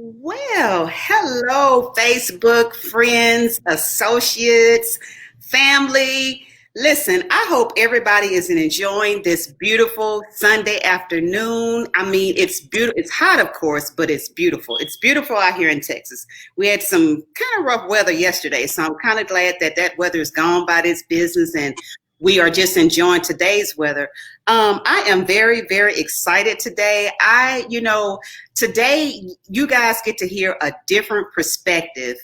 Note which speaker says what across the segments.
Speaker 1: Well, hello, Facebook friends, associates, family. Listen, I hope everybody is enjoying this beautiful Sunday afternoon. I mean, it's beautiful. It's hot, of course, but it's beautiful. It's beautiful out here in Texas. We had some kind of rough weather yesterday, so I'm kind of glad that that weather is gone by this business and we are just enjoying today's weather. I am very, very excited today. Today you guys get to hear a different perspective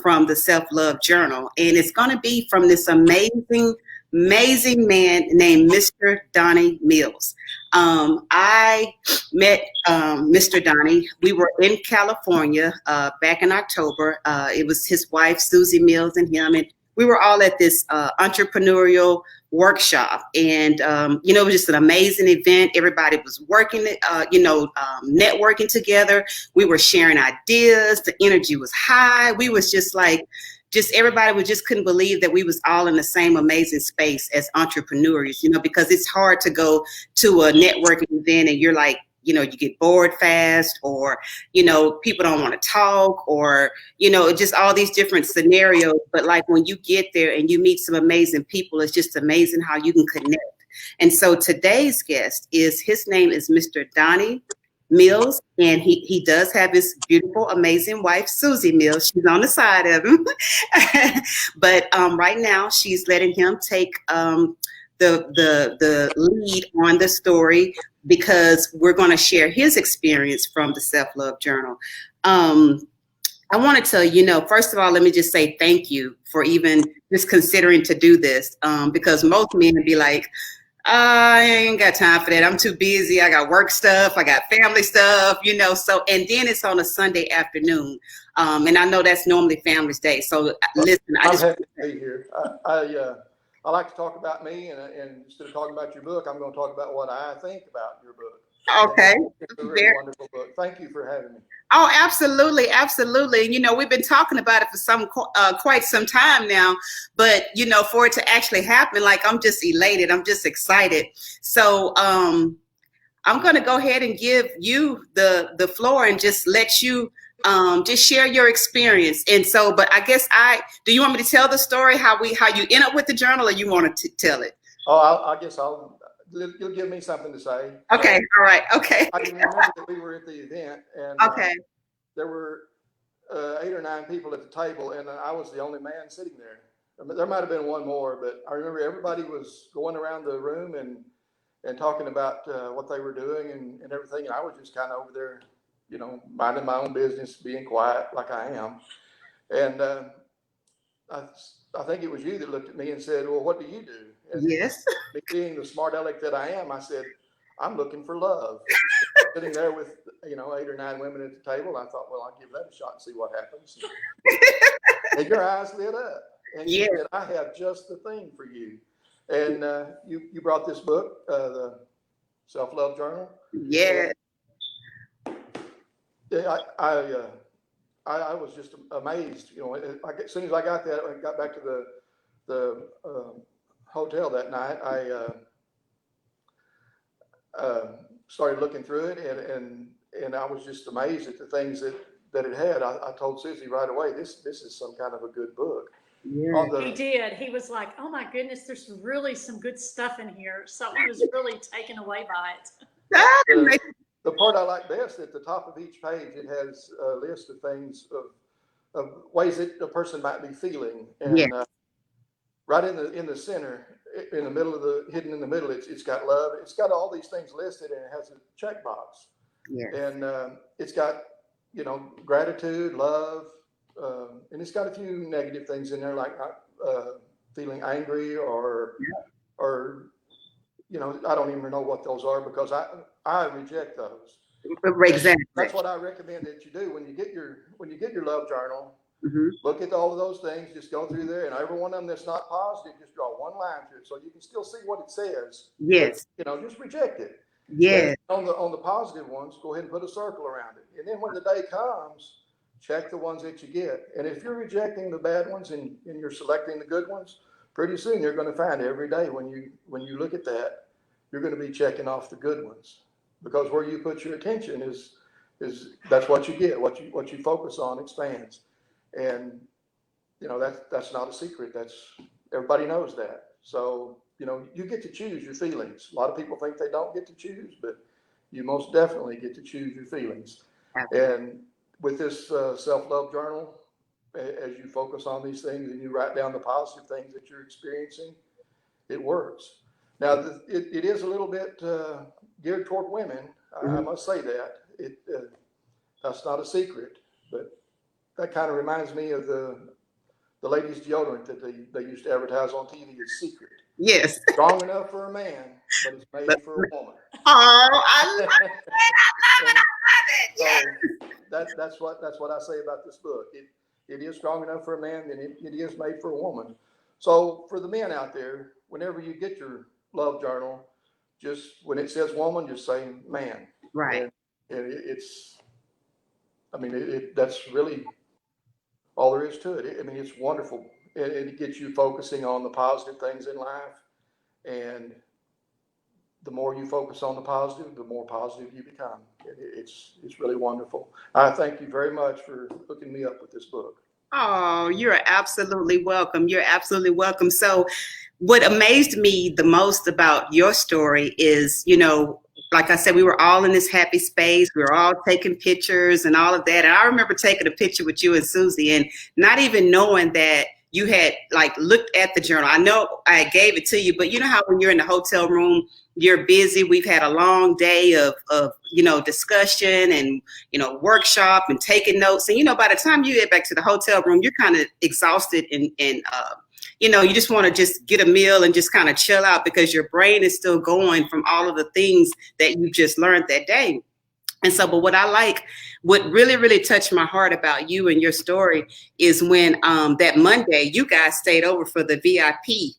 Speaker 1: from the Self Love Journal, and it's going to be from this amazing, amazing man named Mr. Donnie Mills. I met Mr. Donnie. We were in California back in October. It was his wife, Susie Mills, and him, and we were all at this entrepreneurial workshop, and it was just an amazing event. Everybody was working, networking together. We were sharing ideas. The energy was high. We was just like, just everybody was just couldn't believe that we was all in the same amazing space as entrepreneurs. Because it's hard to go to a networking event and you're like, you get bored fast, or people don't want to talk, or just all these different scenarios. But like when you get there and you meet some amazing people, it's just amazing how you can connect. And so today's guest his name is Mr. Donnie Mills, and he does have his beautiful, amazing wife, Susie Mills. She's on the side of him. But right now she's letting him take the lead on the story, because we're going to share his experience from the Self Love Journal. I want to tell first of all, let me just say thank you for even just considering to do this, because most men would be like, I ain't got time for that. I'm too busy. I got work stuff. I got family stuff, so, and then it's on a Sunday afternoon. And I know that's normally family's day. So listen,
Speaker 2: I'm happy to be here. I like to talk about me, and instead of talking about your book, I'm going to talk about what I think about your book.
Speaker 1: Okay.
Speaker 2: It's a really wonderful book. Thank you for having me.
Speaker 1: Oh, absolutely, absolutely. We've been talking about it for quite some time now, but for it to actually happen, like, I'm just elated. I'm just excited. So I'm going to go ahead and give you the floor and just let you just share your experience. And so, but I guess do you want me to tell the story how you end up with the journal, or you want to tell it?
Speaker 2: Oh, I guess you'll give me something to say.
Speaker 1: Okay. All right. Okay.
Speaker 2: I can remember that we were at the event, and
Speaker 1: okay.
Speaker 2: There were 8 or 9 people at the table, and I was the only man sitting there. There might have been one more, but I remember everybody was going around the room and talking about what they were doing and everything. And I was just kind of over there, minding my own business, being quiet like I am. And I think it was you that looked at me and said, "Well, what do you do?" And
Speaker 1: yes.
Speaker 2: being the smart aleck that I am, I said, "I'm looking for love." Sitting there with 8 or 9 women at the table, I thought, well, I'll give that a shot and see what happens. And your eyes lit up, and you said, "I have just the thing for you." And you brought this book, the Self Love Journal.
Speaker 1: Yeah.
Speaker 2: I was just amazed. As soon as I got that, I got back to the hotel that night. I started looking through it, and I was just amazed at the things that it had. I told Susie right away, this is some kind of a good book.
Speaker 3: Yeah. He did. He was like, "Oh my goodness, there's really some good stuff in here." So he was really taken away by
Speaker 2: it. The part I like best, at the top of each page, it has a list of things of ways that a person might be feeling, and right in the center, in the middle hidden in the middle, it's got love. It's got all these things listed, and it has a checkbox. And it's got gratitude, love, and it's got a few negative things in there, like feeling angry or I don't even know what those are, because I reject those.
Speaker 1: Exactly.
Speaker 2: That's what I recommend that you do when you get your love journal. Mm-hmm. Look at all of those things. Just go through there, and every one of them that's not positive, just draw one line through it, so you can still see what it says.
Speaker 1: Yes.
Speaker 2: But, just reject it.
Speaker 1: Yes.
Speaker 2: On the positive ones, go ahead and put a circle around it, and then when the day comes, check the ones that you get. And if you're rejecting the bad ones and you're selecting the good ones, pretty soon you're going to find every day when you look at that, you're going to be checking off the good ones, because where you put your attention is that's what you get. What you focus on expands, and that's not a secret. Everybody knows that. So you get to choose your feelings. A lot of people think they don't get to choose, but you most definitely get to choose your feelings. And with this self-love journal, as you focus on these things and you write down the positive things that you're experiencing, it works. Now, it is a little bit geared toward women. I must say that. That's not a secret, but that kind of reminds me of the ladies' deodorant that they used to advertise on TV as Secret.
Speaker 1: Yes.
Speaker 2: Strong enough for a man, but it's made for a woman.
Speaker 1: Oh, I love it. I love it. Yes.
Speaker 2: So that's what I say about this book. It is strong enough for a man, and it is made for a woman. So for the men out there, whenever you get your love journal, just when it says woman, just say man.
Speaker 1: Right.
Speaker 2: And that's really all there is to it. It's wonderful. It gets you focusing on the positive things in life. And the more you focus on the positive, the more positive you become. It's really wonderful. I thank you very much for hooking me up with this book.
Speaker 1: Oh, you're absolutely welcome. You're absolutely welcome. So what amazed me the most about your story is, like I said, we were all in this happy space. We were all taking pictures and all of that. And I remember taking a picture with you and Susie and not even knowing that you had looked at the journal. I know I gave it to you, but you know how when you're in the hotel room, you're busy. We've had a long day of discussion and, workshop and taking notes. And, by the time you get back to the hotel room, you're kind of exhausted and you just want to just get a meal and just kind of chill out because your brain is still going from all of the things that you just learned that day. And so, but what really, really touched my heart about you and your story is when that Monday, you guys stayed over for the VIP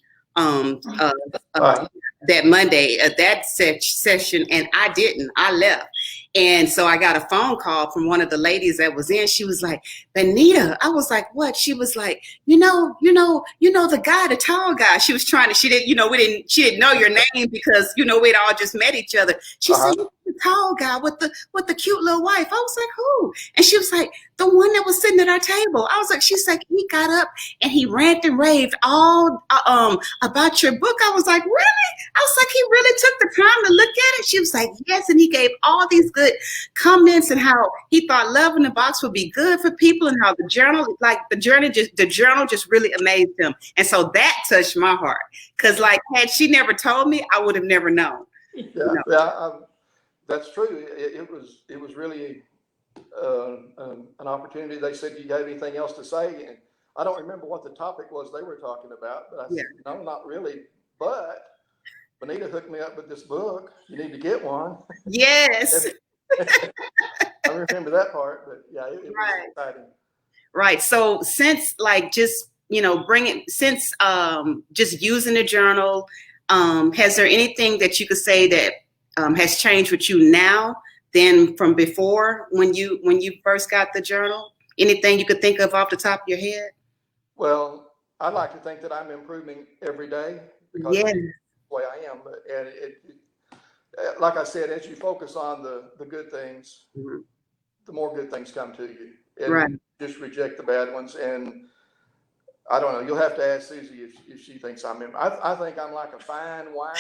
Speaker 1: that Monday, that session, and I didn't. I left. And so I got a phone call from one of the ladies that was in. She was like, Benita. I was like, what? She was like, the guy, the tall guy. She was trying to, she didn't know your name because, we'd all just met each other. She said, the tall guy with the cute little wife. I was like, who? And she was like, the one that was sitting at our table. I was like, she's like, he got up and he ranted and raved all about your book. I was like, really? I was like, he really took the time to look at it. She was like, yes. And he gave all these good comments and how he thought Love in the Box would be good for people and how the journal just really amazed him. And so that touched my heart because had she never told me, I would have never known.
Speaker 2: Yeah, that's true. It was really an opportunity. They said, you got anything else to say? And I don't remember what the topic was they were talking about, but I said, no, not really. But Benita hooked me up with this book. You need to get one.
Speaker 1: Yes.
Speaker 2: I remember that part, but yeah, it was exciting.
Speaker 1: Right. So since just just using the journal, has there anything that you could say that has changed with you now than from before when you first got the journal? Anything you could think of off the top of your head?
Speaker 2: Well, I'd like to think that I'm improving every day because that's the way I am. And like I said, as you focus on the good things, the more good things come to you. And you just reject the bad ones. And I don't know, you'll have to ask Susie if she thinks I think I'm like a fine wine,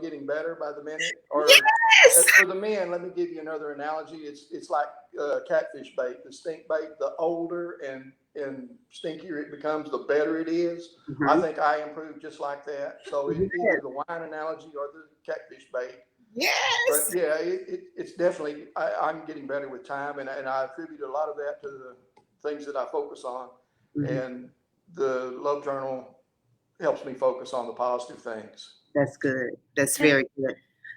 Speaker 2: getting better by the minute. Or for the men, let me give you another analogy. It's like catfish bait, the stink bait. The older and stinkier it becomes, the better it is. I think I improve just like that. So it's either the wine analogy or the catfish bait.
Speaker 1: Yes.
Speaker 2: But yeah, it's definitely, I'm getting better with time, and I attribute a lot of that to the things that I focus on. And the Love Journal helps me focus on the positive things.
Speaker 1: That's good. That's very good.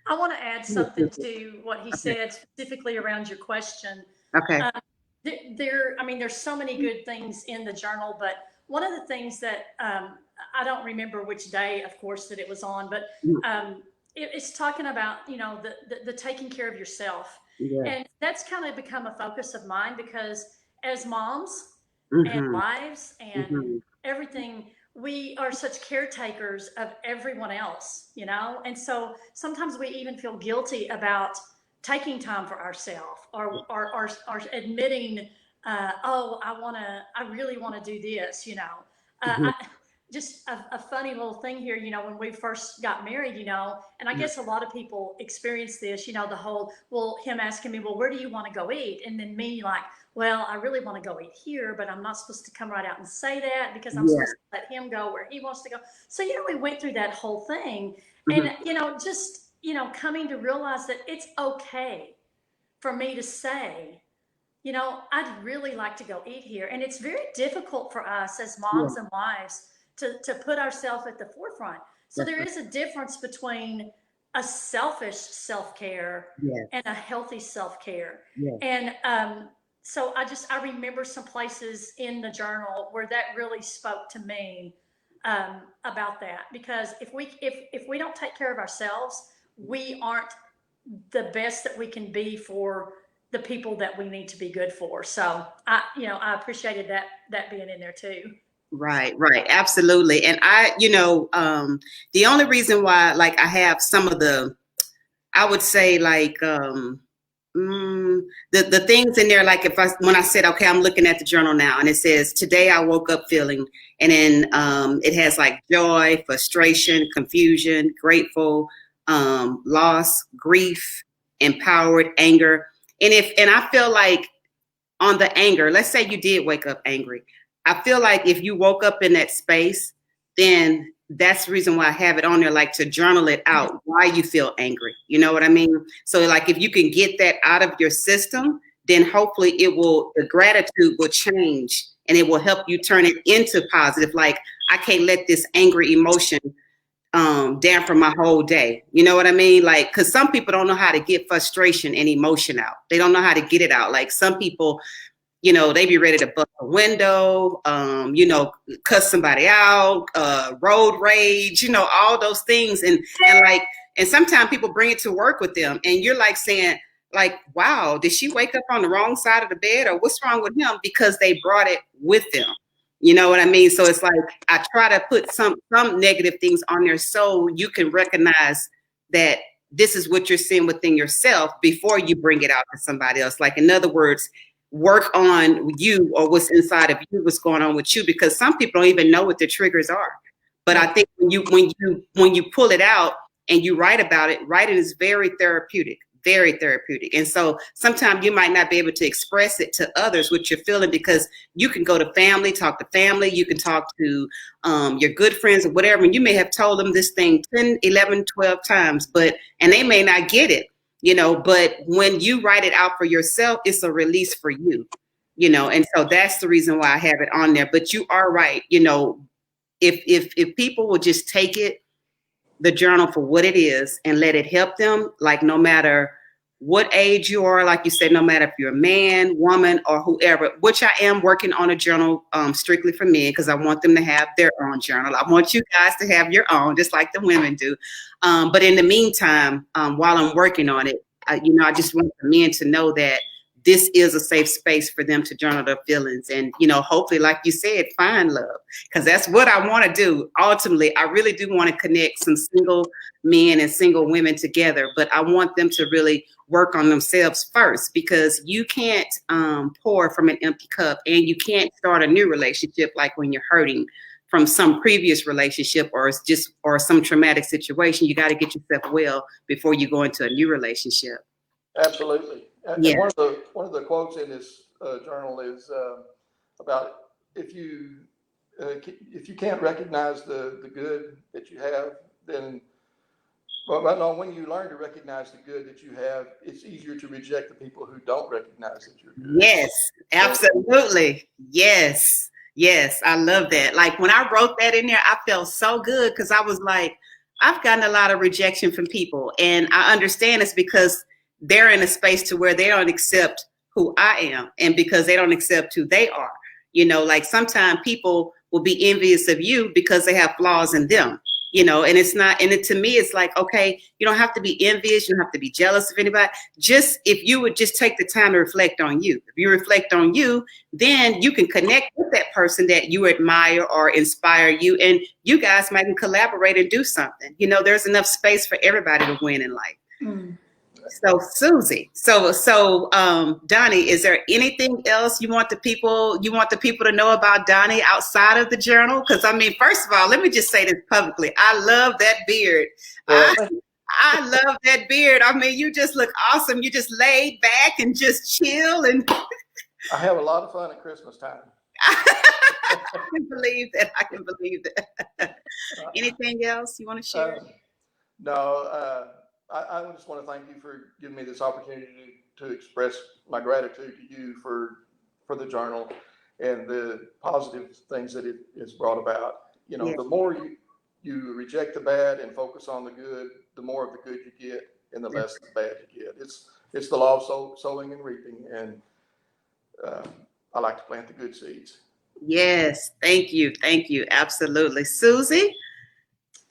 Speaker 3: I want to add something to what he said specifically around your question.
Speaker 1: Okay.
Speaker 3: There's so many good things in the journal, but one of the things that I don't remember which day, of course, that it was on, but it's talking about, the taking care of yourself. Yeah. And that's kind of become a focus of mine because as moms and wives and everything, we are such caretakers of everyone else, and so sometimes we even feel guilty about taking time for ourselves, or admitting, oh, I really want to do this, just a funny little thing here, when we first got married, and I guess a lot of people experience this, the whole, well, him asking me, well, where do you want to go eat? And then me like, well, I really want to go eat here, but I'm not supposed to come right out and say that because I'm supposed to let him go where he wants to go. So, we went through that whole thing, and, just, coming to realize that it's okay for me to say, I'd really like to go eat here. And it's very difficult for us as moms and wives to put ourselves at the forefront. So there is a difference between a selfish self-care and a healthy self-care. And so I remember some places in the journal where that really spoke to me about that, because if we don't take care of ourselves, we aren't the best that we can be for the people that we need to be good for. So I appreciated that being in there too.
Speaker 1: Right, absolutely. And the only reason why, like, I have some of the, I would say, like, the things in there, like when I said, okay, I'm looking at the journal now and it says, today I woke up feeling, and then it has like joy, frustration, confusion, grateful, loss, grief, empowered, anger. And I feel like on the anger, let's say you did wake up angry. I feel like if you woke up in that space, then that's the reason why I have it on there, like to journal it out, why you feel angry. You know what I mean? So like if you can get that out of your system, then hopefully the gratitude will change and it will help you turn it into positive. Like, I can't let this angry emotion dampen my whole day. You know what I mean? Like, because some people don't know how to get frustration and emotion out. They don't know how to get it out. Like some people, they be ready to bust a window, cuss somebody out, road rage, all those things. And sometimes people bring it to work with them and you're like saying like, wow, did she wake up on the wrong side of the bed, or what's wrong with him? Because they brought it with them. You know what I mean? So it's like, I try to put some negative things on there so you can recognize that this is what you're seeing within yourself before you bring it out to somebody else. Like, in other words, work on you or what's inside of you, what's going on with you, because some people don't even know what their triggers are. But I think when you pull it out and you write about it, writing is very therapeutic. And so sometimes you might not be able to express it to others what you're feeling, because you can go to family, talk to family, you can talk to your good friends or whatever, and you may have told them this thing 10, 11, 12 times, and they may not get it, but when you write it out for yourself, it's a release for you, and so that's the reason why I have it on there. But you are right, if people will just take the journal for what it is and let it help them, like no matter what age you are, like you said, no matter if you're a man, woman, or whoever, which I am working on a journal strictly for men, because I want them to have their own journal. I want you guys to have your own, just like the women do. But in the meantime, while I'm working on it, I just want the men to know that this is a safe space for them to journal their feelings and, hopefully, like you said, find love, because that's what I want to do. Ultimately, I really do want to connect some single men and single women together, but I want them to really work on themselves first, because you can't pour from an empty cup, and you can't start a new relationship like when you're hurting from some previous relationship or some traumatic situation. You got to get yourself well before you go into a new relationship.
Speaker 2: Absolutely. And
Speaker 1: Yeah.
Speaker 2: one of the quotes in this journal is about if you can't recognize the good that you have, then when you learn to recognize the good that you have, it's easier to reject the people who don't recognize that you're good.
Speaker 1: Yes, absolutely. Yes, I love that. Like when I wrote that in there, I felt so good, because I was like, I've gotten a lot of rejection from people, and I understand it's because they're in a space to where they don't accept who I am, and because they don't accept who they are. Like sometimes people will be envious of you because they have flaws in them, and it's not, and to me, it's like, okay, you don't have to be envious. You don't have to be jealous of anybody. Just, if you would just take the time to reflect on you, if you reflect on you, then you can connect with that person that you admire or inspire you. And you guys might collaborate and do something. There's enough space for everybody to win in life.
Speaker 3: Mm.
Speaker 1: So Susie, Donnie, is there anything else you want the people to know about Donnie outside of the journal? Because I mean, first of all, let me just say this publicly. I love that beard.
Speaker 2: Well,
Speaker 1: I love that beard. I mean, you just look awesome. You just laid back and just chill and
Speaker 2: I have a lot of fun at Christmas time.
Speaker 1: I can believe that. I can believe that. Anything else you want to share?
Speaker 2: No, I just want to thank you for giving me this opportunity to express my gratitude to you for the journal and the positive things that it has brought about. You know, the more you reject the bad and focus on the good, the more of the good you get and the less of the bad you get. It's the law of sowing and reaping, and I like to plant the good seeds.
Speaker 1: Yes, thank you, absolutely. Susie,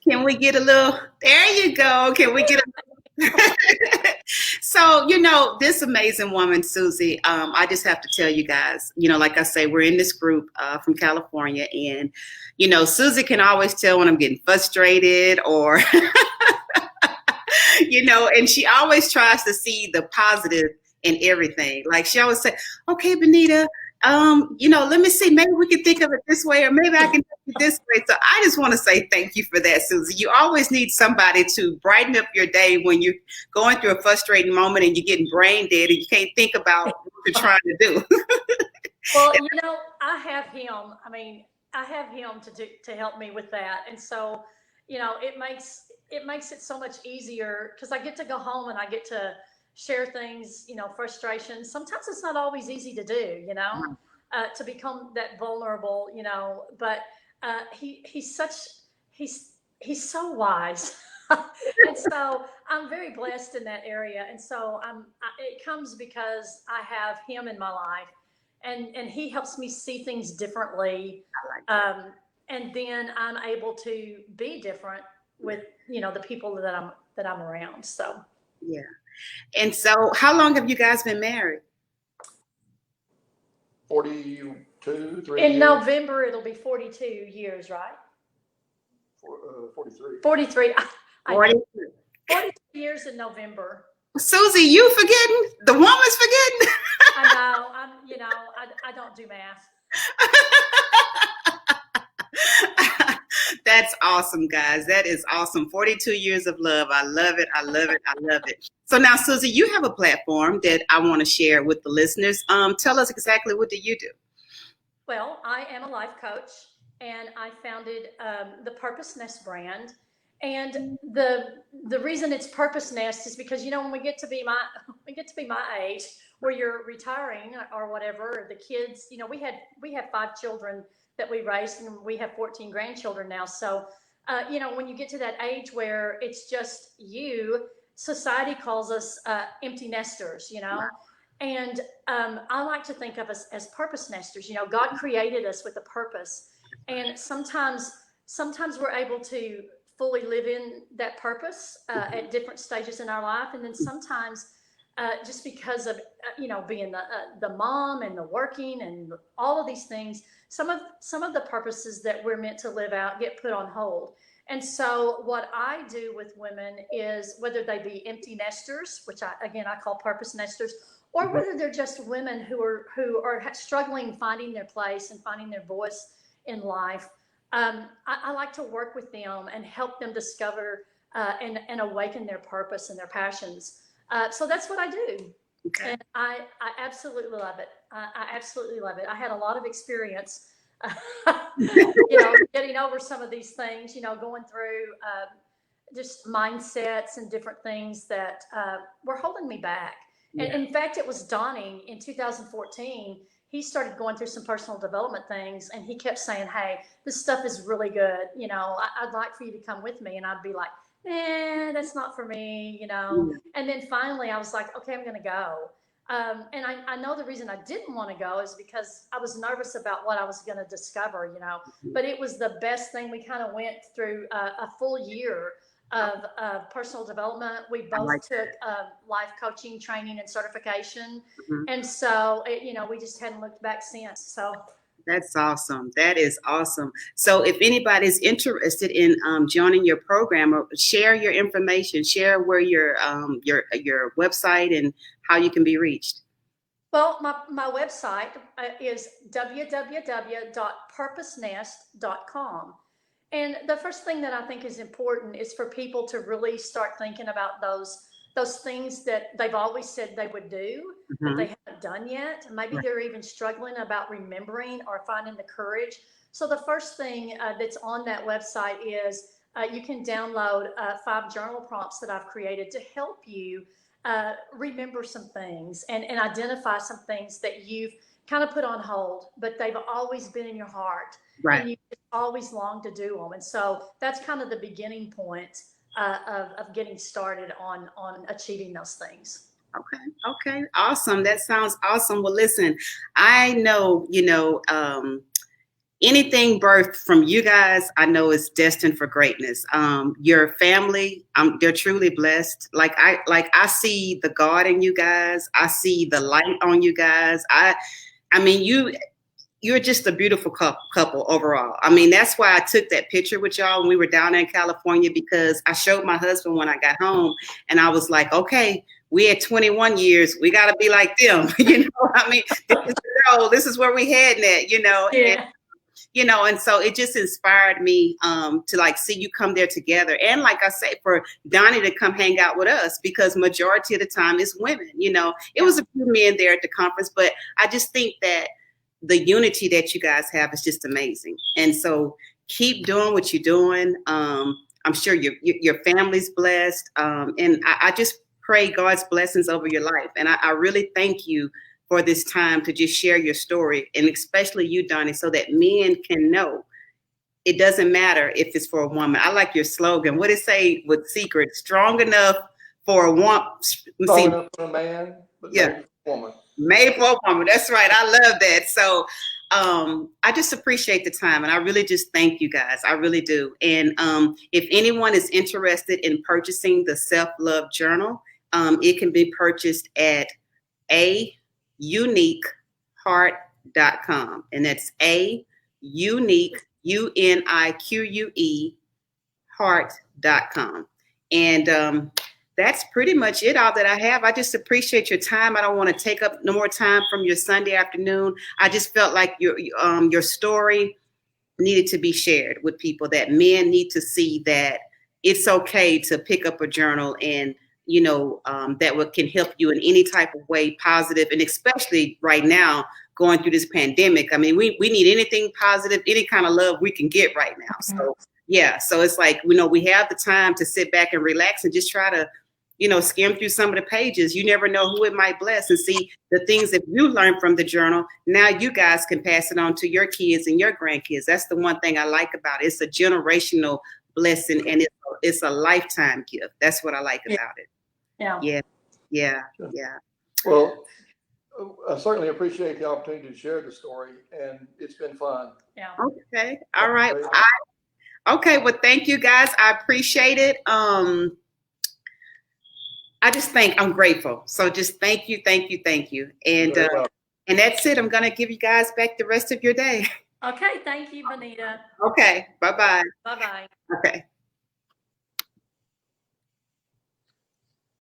Speaker 1: can we get a little? There you go. Can we get a? So, this amazing woman, Susie, I just have to tell you guys, like I say, we're in this group from California, and, Susie can always tell when I'm getting frustrated or, and she always tries to see the positive in everything. Like she always say, okay, Benita, let me see, maybe we can think of it this way, or maybe I can do it this way. So I just want to say thank you for that, Susie. You always need somebody to brighten up your day when you're going through a frustrating moment and you're getting brain dead and you can't think about what you're trying to do.
Speaker 3: Well, I have him. I mean, I have him to help me with that. And so, it makes it so much easier because I get to go home and I get to share things, frustration. Sometimes it's not always easy to do, to become that vulnerable, but he's so wise. And so I'm very blessed in that area. And so it comes because I have him in my life and he helps me see things differently. And then I'm able to be different with, the people that I'm around. So,
Speaker 1: yeah. And so, how long have you guys been married?
Speaker 2: 42, 3
Speaker 3: in
Speaker 2: years.
Speaker 3: November, it'll be 42 years, right?
Speaker 2: 43.
Speaker 3: 43.
Speaker 1: 42
Speaker 3: years in November.
Speaker 1: Susie, you forgetting? The woman's forgetting.
Speaker 3: I know. I don't do math.
Speaker 1: That's awesome, guys. That is awesome. 42 years of love. I love it. I love it. I love it. So now, Susie, you have a platform that I want to share with the listeners. Tell us exactly, what do you do?
Speaker 3: Well, I am a life coach, and I founded the Purpose Nest brand. And the reason it's Purpose Nest is because, when we get to be my age, where you're retiring or whatever, the kids, we have 5 children that we raised, and we have 14 grandchildren now. So, when you get to that age where it's just you, society calls us empty nesters,
Speaker 1: Wow.
Speaker 3: And I like to think of us as purpose nesters. God created us with a purpose, and sometimes we're able to fully live in that purpose at different stages in our life, and then sometimes just because of being the mom and the working and all of these things, some of the purposes that we're meant to live out get put on hold. And so what I do with women is, whether they be empty nesters, which I call purpose nesters, or whether they're just women who are struggling finding their place and finding their voice in life, I like to work with them and help them discover and awaken their purpose and their passions. So that's what I do.
Speaker 1: Okay.
Speaker 3: And I absolutely love it. I absolutely love it. I had a lot of experience, getting over some of these things, going through just mindsets and different things that were holding me back. Yeah. And in fact, it was Donnie in 2014. He started going through some personal development things, and he kept saying, "Hey, this stuff is really good. I'd like for you to come with me." And I'd be like, that's not for me, And then finally I was like, okay, I'm going to go. And I know the reason I didn't want to go is because I was nervous about what I was going to discover, but it was the best thing. We kind of went through a full year of personal development. We both took life coaching training and certification. And so, we just hadn't looked back since. So
Speaker 1: That's awesome. That is awesome. So if anybody's interested in joining your program, or share your information, share where your website and how you can be reached.
Speaker 3: Well, my website is www.purposenest.com. And the first thing that I think is important is for people to really start thinking about those things that they've always said they would do, but they haven't done yet. Maybe they're even struggling about remembering or finding the courage. So the first thing that's on that website is you can download 5 journal prompts that I've created to help you remember some things and identify some things that you've kind of put on hold, but they've always been in your heart, and you always long to do them. And so that's kind of the beginning point of getting started on achieving those things.
Speaker 1: Okay. Awesome. That sounds awesome. Well, listen, I know, anything birthed from you guys, I know is destined for greatness. Your family, they're truly blessed. Like I see the God in you guys. I see the light on you guys. I mean, you're just a beautiful couple overall. I mean, that's why I took that picture with y'all when we were down in California, because I showed my husband when I got home, and I was like, okay, we at 21 years, we got to be like them. I mean, this is where we heading at,
Speaker 3: Yeah.
Speaker 1: And so it just inspired me to like see you come there together. And like I say, for Donnie to come hang out with us, because majority of the time it's women, it was a few men there at the conference, but I just think that the unity that you guys have is just amazing. And so keep doing what you're doing. I'm sure your family's blessed. And I just pray God's blessings over your life. And I really thank you for this time to just share your story, and especially you, Donnie, so that men can know it doesn't matter if it's for a woman. I like your slogan. What it say with Secret? Strong enough for a woman.
Speaker 2: Strong enough for a man, but made for a woman.
Speaker 1: Made for a woman. That's right. I love that. So I just appreciate the time, and I really just thank you guys. I really do. And if anyone is interested in purchasing the Self-Love Journal, it can be purchased at uniqueheart.com, and that's unique UNIQUE heart.com. And that's pretty much it, all that I have. I just appreciate your time. I don't want to take up no more time from your Sunday afternoon. I just felt like your story needed to be shared with people, that men need to see that it's okay to pick up a journal, and that can help you in any type of way, positive, and especially right now going through this pandemic. I mean, we need anything positive, any kind of love we can get right now. So so it's like, we have the time to sit back and relax and just try to, skim through some of the pages. You never know who it might bless, and see the things that you learned from the journal. Now you guys can pass it on to your kids and your grandkids. That's the one thing I like about it. It's a generational blessing, and it's a lifetime gift. That's what I like about it. Yeah.
Speaker 2: Well, I certainly appreciate the opportunity to share the story, and it's been fun.
Speaker 3: Yeah.
Speaker 1: Okay. All right. Okay. Well, thank you guys. I appreciate it. I'm grateful. So just thank you. And that's it. I'm going to give you guys back the rest of your day.
Speaker 3: Okay. Thank you, Bonita.
Speaker 1: Okay. Bye-bye.
Speaker 3: Bye-bye.
Speaker 1: Okay.